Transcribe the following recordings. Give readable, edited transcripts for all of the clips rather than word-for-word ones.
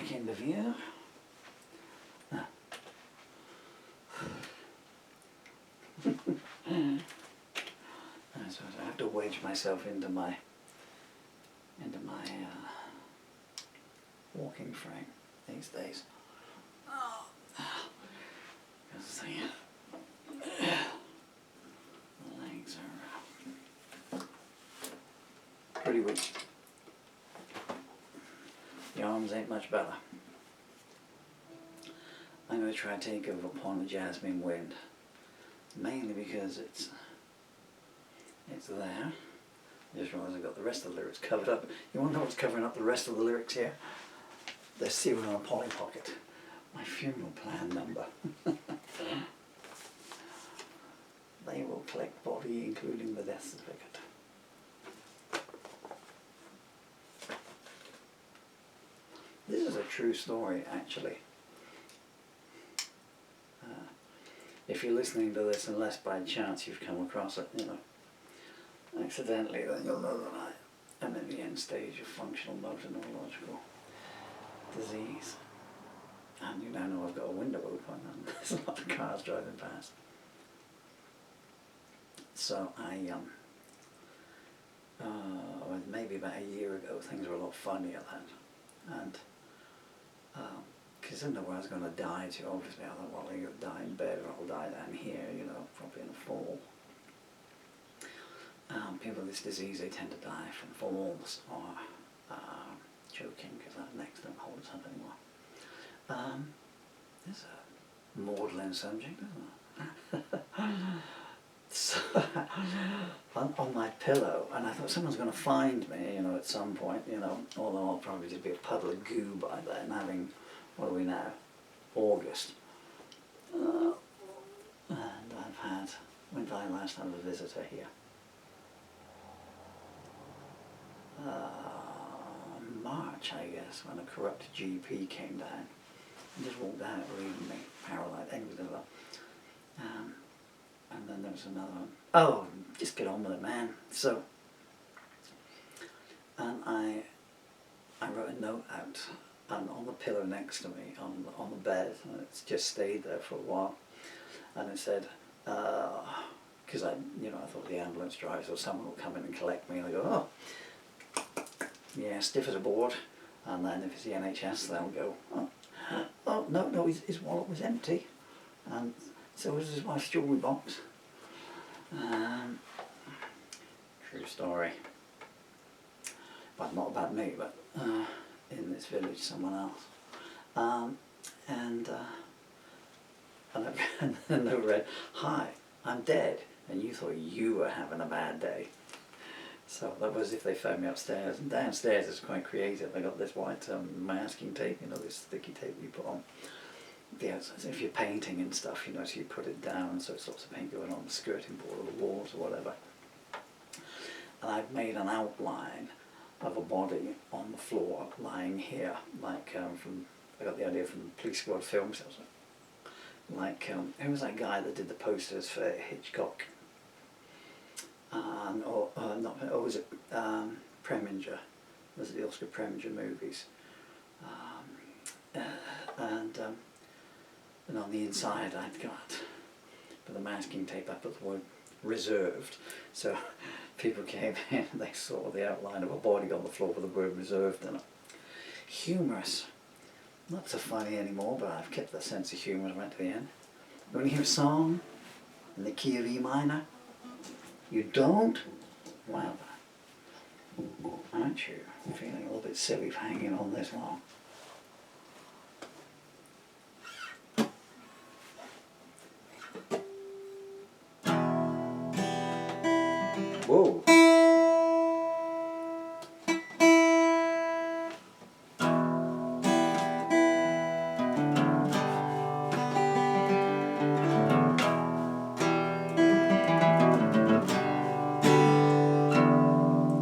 back into view. Ah. So I have to wedge myself into my walking frame these days. Oh. Because the legs are pretty weak. The arms ain't much better. I'm going to try to take over upon A Jasmine Wind, mainly because it's there. I just realised I've got the rest of the lyrics covered up. You want to know what's covering up the rest of the lyrics here? They're sealed on a Polly Pocket. My funeral plan number. They will collect body, including the death certificate. This is a true story, actually. If you're listening to this, unless by chance you've come across it, accidentally, then you'll know that I am in the end stage of functional motor neurological disease. And you now know I've got a window open and there's a lot of cars driving past. So maybe about a year ago, things were a lot funnier then. And because I didn't know where I was going to die to, obviously I thought, well, I'll die in bed or I'll die down here, probably in a fall. People with this disease, they tend to die from falls or choking, because that next don't hold us up anymore. There's a maudlin subject, isn't it? So, on my pillow, and I thought someone's going to find me, at some point, although I'll probably just be a puddle of goo by then, having, what are we now, August. And when did I last have a visitor here? March, I guess, when a corrupt GP came down and just walked out leaving me paralysed. And then there was another one. Oh, just get on with it, man. So, and I wrote a note out on the pillow next to me on the bed, and it's just stayed there for a while. And it said, because I thought the ambulance drives or someone will come in and collect me, and I go, oh. Yeah, stiff as a board, and then if it's the NHS, they'll go, oh no, his wallet was empty, and so was his wife's jewellery box. True story. But not about me, but in this village, someone else. And then they read, hi, I'm dead, and you thought you were having a bad day. So that was if they found me upstairs. And downstairs it's quite creative. I got this white masking tape, this sticky tape you put on. Yeah, so if you're painting and stuff, so you put it down so it stops the paint going on the skirting board or the walls or whatever. And I've made an outline of a body on the floor lying here, like I got the idea from Police Squad films. Like, who was that guy that did the posters for Hitchcock? Or was it Preminger? Was it the Oscar Preminger movies? And on the inside I'd got, with the masking tape, I put the word reserved. So people came in and they saw the outline of a body on the floor with the word reserved in it. Humorous. Not so funny anymore, but I've kept that sense of humour right to the end. When you hear a song in the key of E minor, you don't? Well, aren't you feeling a little bit silly for hanging on this long? Whoa.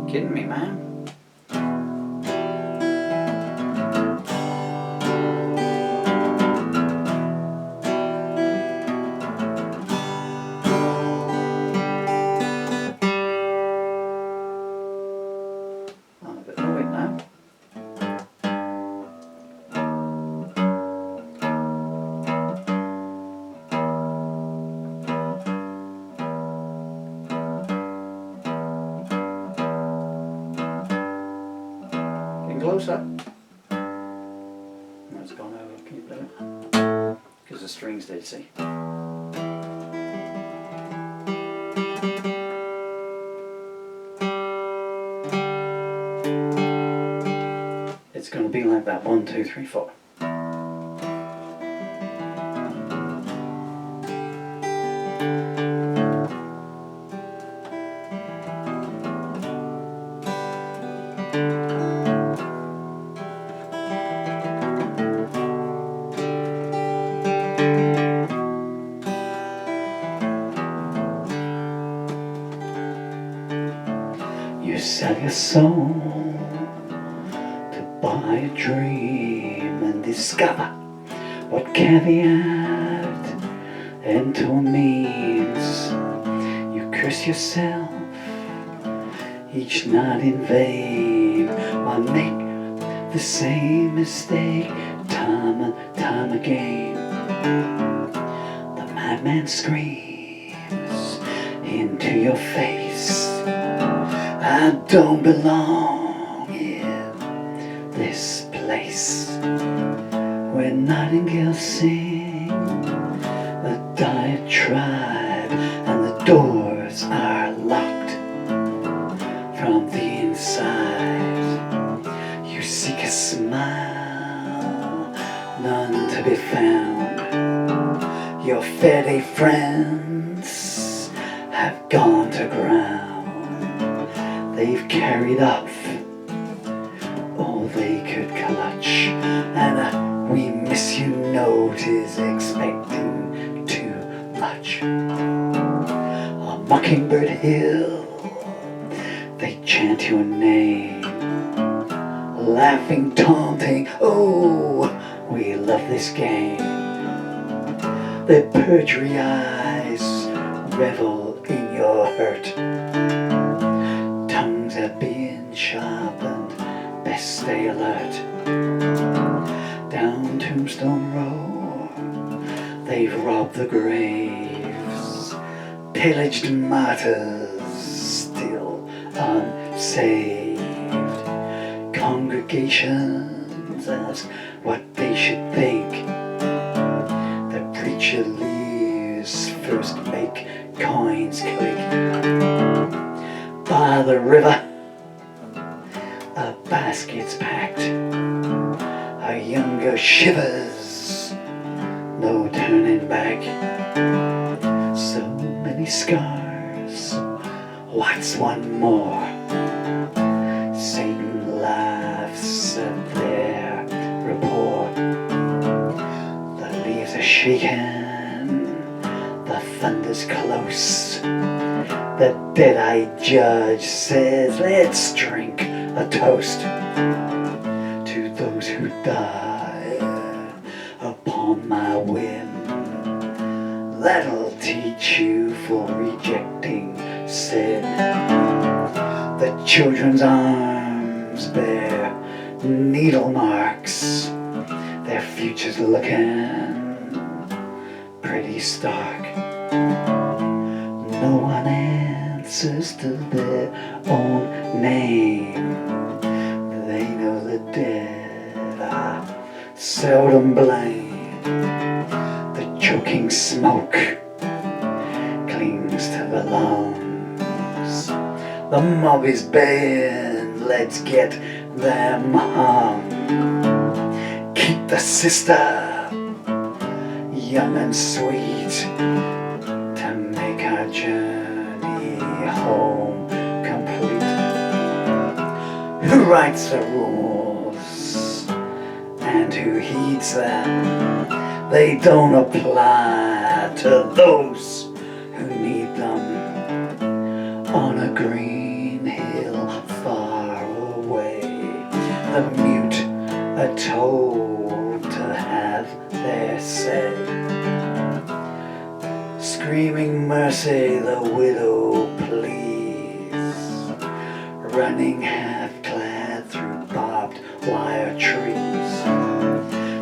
Kidding me, man? closer. No, it's gone over. Can you believe it? Because the strings did, see? It's going to be like that. 1, 2, 3, 4. You sell your soul to buy a dream and discover what caveat emptor means. You curse yourself each night in vain. Why make the same mistake time and time again? The madman screams into your face, I don't belong in this place. When nightingales sing a diatribe and the doors are locked from the inside, you seek a smile, none to be found. Your fairy friends have gone to ground. They've carried off all they could clutch, and we miss you note is expecting too much. On Mockingbird Hill, they chant your name, laughing, taunting, oh, we love this game. Their perjury eyes revel in your hurt. Tongues are being sharpened, best stay alert. Down Tombstone Road, they've robbed the graves, pillaged martyrs still unsaved. Congregations ask what they should think. The preacher leaves first make coins click. By the river, a basket's packed. A younger shivers, no turning back. So many scars, what's one more? Satan laughs at their report. The leaves are shaking, the thunder's close. The dead-eyed judge says, let's drink a toast to those who die upon my whim. That'll teach you for rejecting sin. The children's arms bear needle marks, their future's looking pretty stark. No one answers to their own name. They know the dead are seldom blamed. The choking smoke clings to the lungs. The mob is baying, let's get them hung. Keep the sister young and sweet, to make our journey home complete. Who writes the rules and who heeds them? They don't apply to those who need them. On a green hill far away, the mute are told to have their say. Screaming mercy, the widow pleads, running half-clad through barbed wire trees.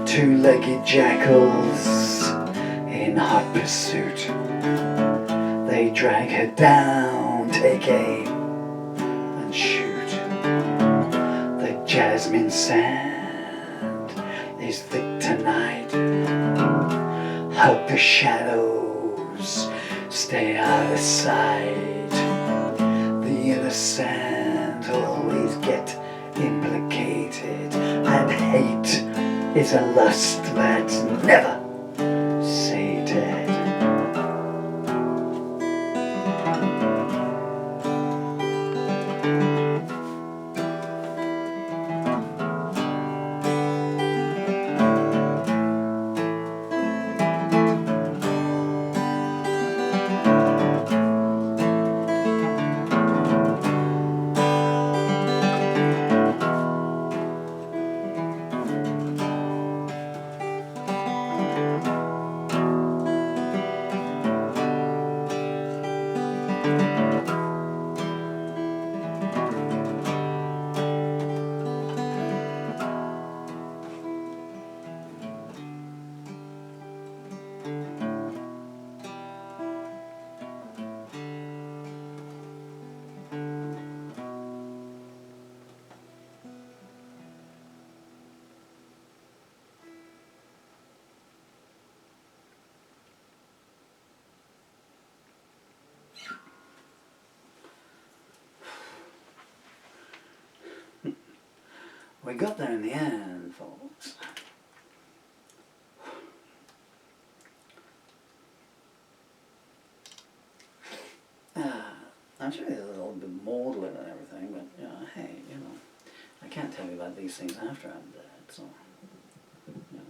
Two-legged jackals in hot pursuit, they drag her down, take aim and shoot. The jasmine sand is thick tonight. Hope the shadows stay out of sight. The innocent always get implicated, and hate is a lust that's never sated. We got there in the end, folks. I'm sure there's a little bit maudlin and everything, but, you know, hey, you know, I can't tell you about these things after I'm dead, so, you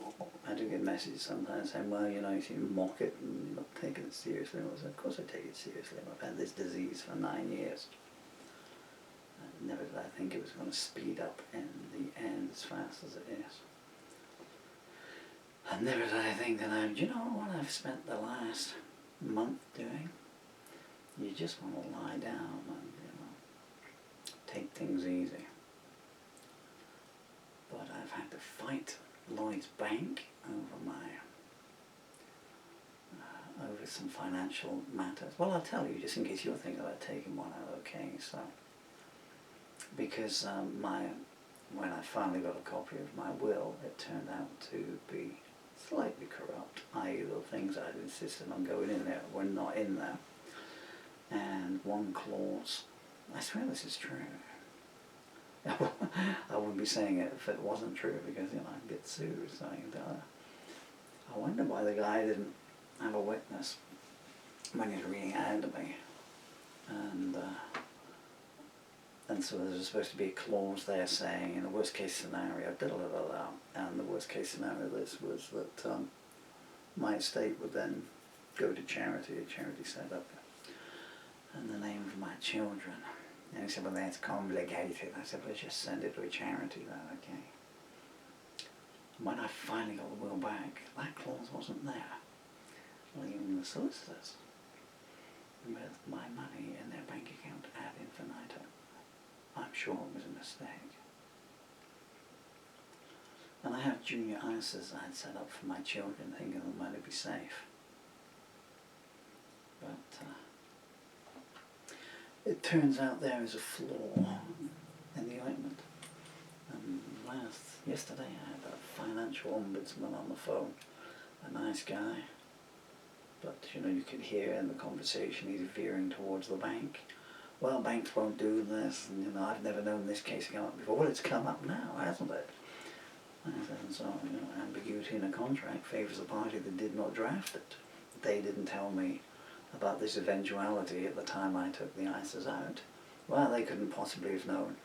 know. I do get messages sometimes saying, well, you know, you seem to mock it and you're not taking it seriously. I said, of course I take it seriously. I've had this disease for 9 years. Never did I think it was going to speed up in the end as fast as it is. And never did I think that you know what I've spent the last month doing? You just want to lie down and, you know, take things easy. But I've had to fight Lloyd's Bank over over some financial matters. Well, I'll tell you, just in case you're thinking about taking one out, okay, so. Because when I finally got a copy of my will, it turned out to be slightly corrupt, i.e. the things I'd insisted on going in there were not in there. And one clause, I swear this is true. I wouldn't be saying it if it wasn't true, because, you know, I'd get sued. So I wonder why the guy didn't have a witness when he was reading it out to me. And so there's supposed to be a clause there saying, in the worst case scenario, and the worst case scenario this was that my estate would then go to charity, a charity set up in the name of my children. And he said, well, that's complicated. I said, well, just send it to a charity then, okay. When I finally got the will back, that clause wasn't there, leaving the solicitors with my money in their bank account ad infinitum. I'm sure it was a mistake. And I have junior ISAs I had set up for my children, thinking they might be safe. But it turns out there is a flaw in the ointment. And yesterday I had a financial ombudsman on the phone, a nice guy. But, you know, you could hear in the conversation he's veering towards the bank. Well, banks won't do this, and, you know, I've never known this case come up before. Well, it's come up now, hasn't it? And so, you know, ambiguity in a contract favours the party that did not draft it. They didn't tell me about this eventuality at the time I took the ISAs out. Well, they couldn't possibly have known.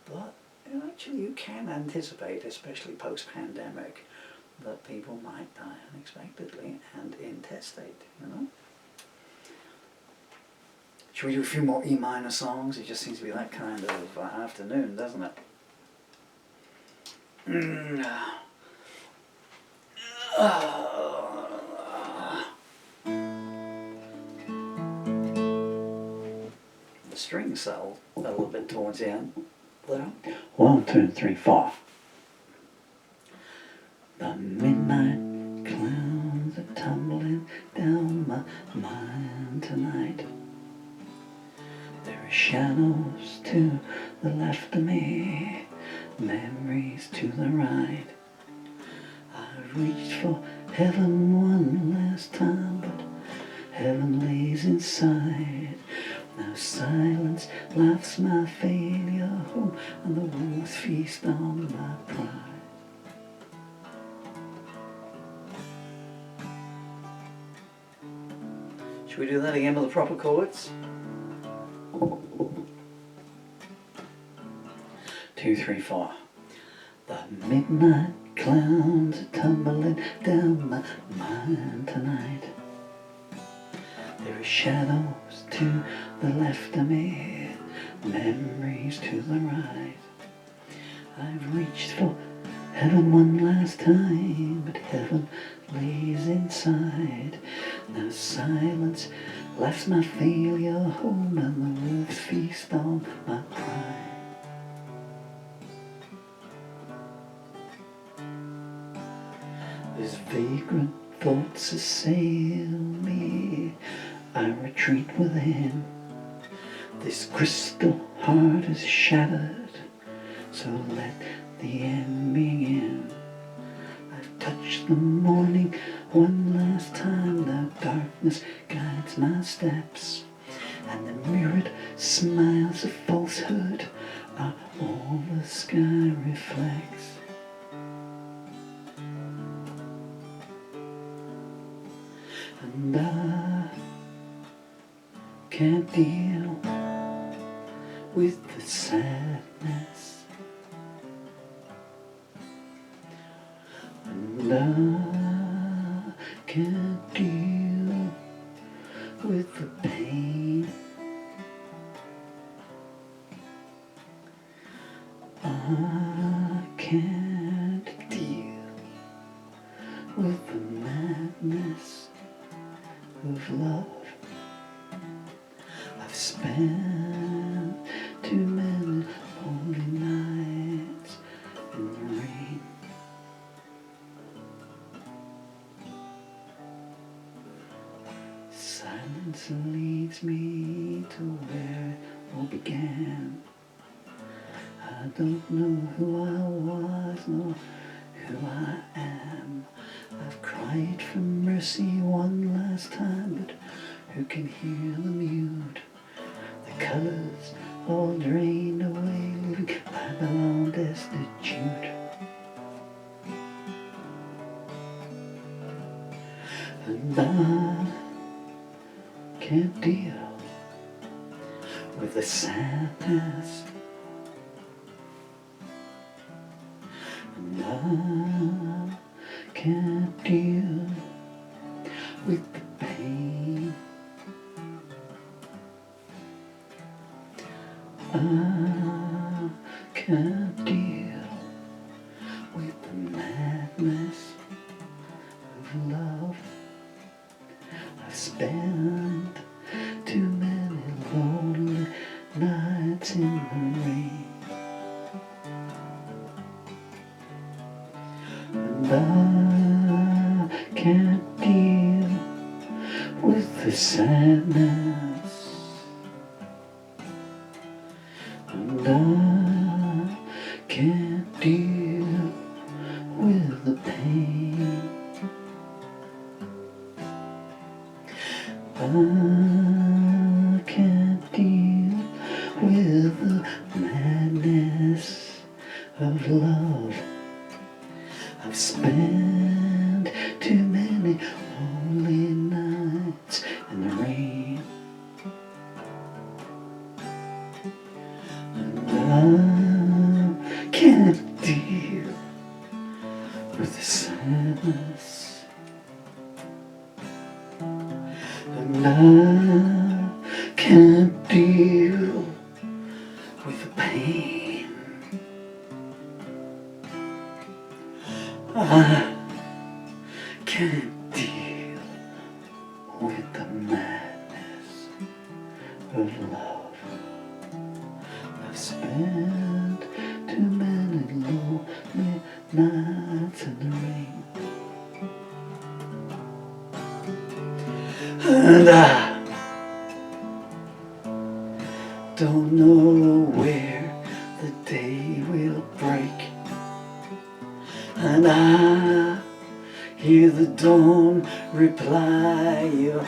But, you know, actually you can anticipate, especially post-pandemic, that people might die unexpectedly and intestate, you know? Should we do a few more E minor songs? It just seems to be that kind of afternoon, doesn't it? The strings settle a little bit towards the end. There. 1, 2, 3, 4. The midnight clouds are tumbling down my mind tonight. There are shadows to the left of me, memories to the right. I've reached for heaven one last time, but heaven lays inside. Now silence laughs my failure home, and the wolves feast on my pride. Should we do that again with the proper chords? 2, 3, 4. The midnight clouds are tumbling down my mind tonight. There are shadows to the left of me, memories to the right. I've reached for heaven one last time, but heaven lays inside. Now silence laughs my failure home, and the wolves feast on my pride. As vagrant thoughts assail me, I retreat within. This crystal heart is shattered, so let the end begin. I've touched the morning one last time, now darkness guides my steps, and the mirrored smiles of falsehood are all the sky reflects. And I can't deal with the sadness, and I can't deal with the pain. I can't deal with the madness of love. I've spent too many lonely nights in the rain. Silence leads me to where it all began. I don't know who I was, nor who I am. I've cried for mercy one last time, but who can hear the mute? The colours all drained away, leaving Babylon destitute. And I can't deal with the sadness, and I can't deal with the pain. I can't deal with the madness of love. I've spent too many lonely nights in the rain, and I can't deal with the sadness, and I can't deal with the pain. I can't deal with the madness of love. I've spent too many lonely nights in the rain, and I can't deal with the sadness, and I can't deal with the pain. I can't deal with the madness of love. I've spent too many lonely nights in the rain, and the day will break, and I hear the dawn reply, you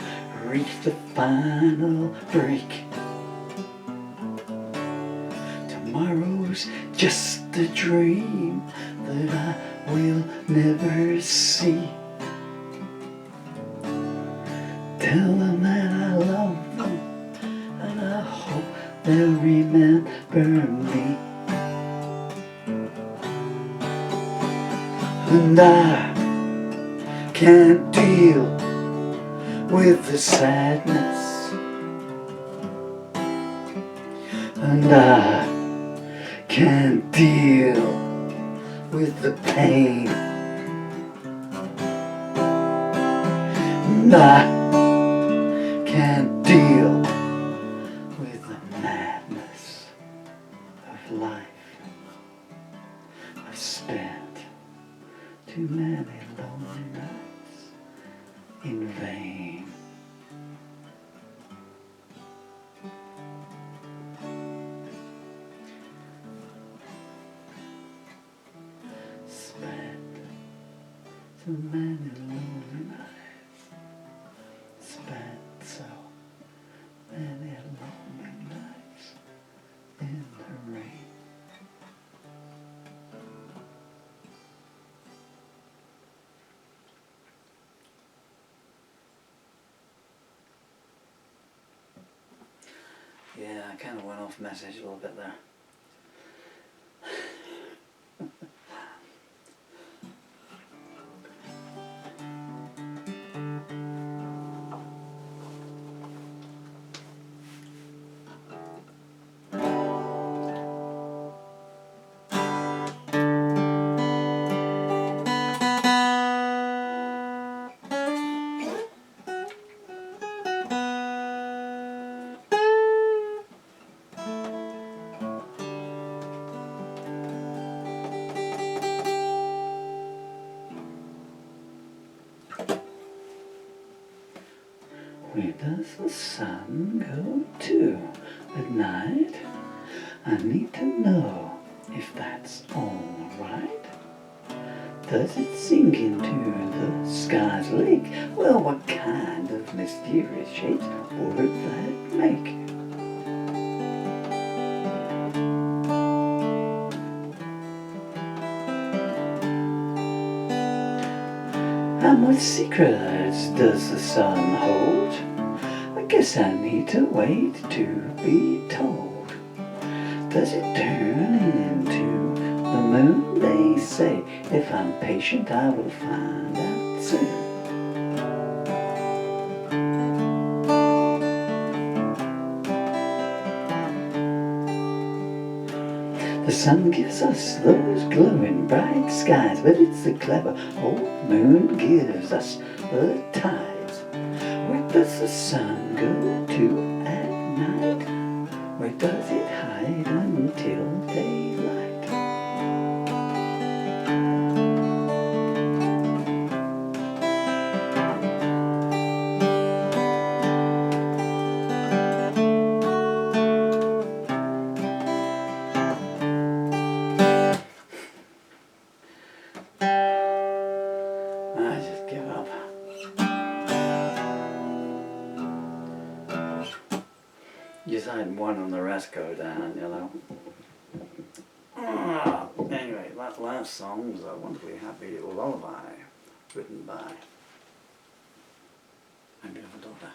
reach the final break. Tomorrow's just a dream that I will never see. Tell them that I love them, and I hope they'll remember me. And I can't deal with the sadness, and I can't deal with the pain, and I can't deal with the madness of life. I've spent too many lonely nights in vain. Spent too many lonely nights. Spent so many lonely nights in the rain. Yeah, I kind of went off message a little bit there. Where does the sun go to at night? I need to know if that's all right. Does it sink into the sky's lake? Well, what kind of mysterious shapes would that make? And what secrets does the sun hold? I guess I need to wait to be told. Does it turn into the moon? They say if I'm patient I will find out soon. The sun gives us those glowing bright skies, but it's the clever old moon gives us the tides. Where does the sun go to at night? Where does it hide until daylight? I just give up. Just had one and the rest go down, you know. Anyway, that last song was a wonderfully happy lullaby written by my beautiful daughter,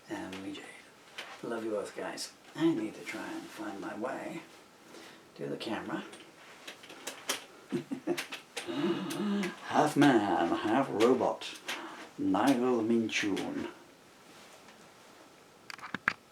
Emily Jade. Love you both, guys. I need to try and find my way to the camera. Half man, half robot, Nigel Minchun.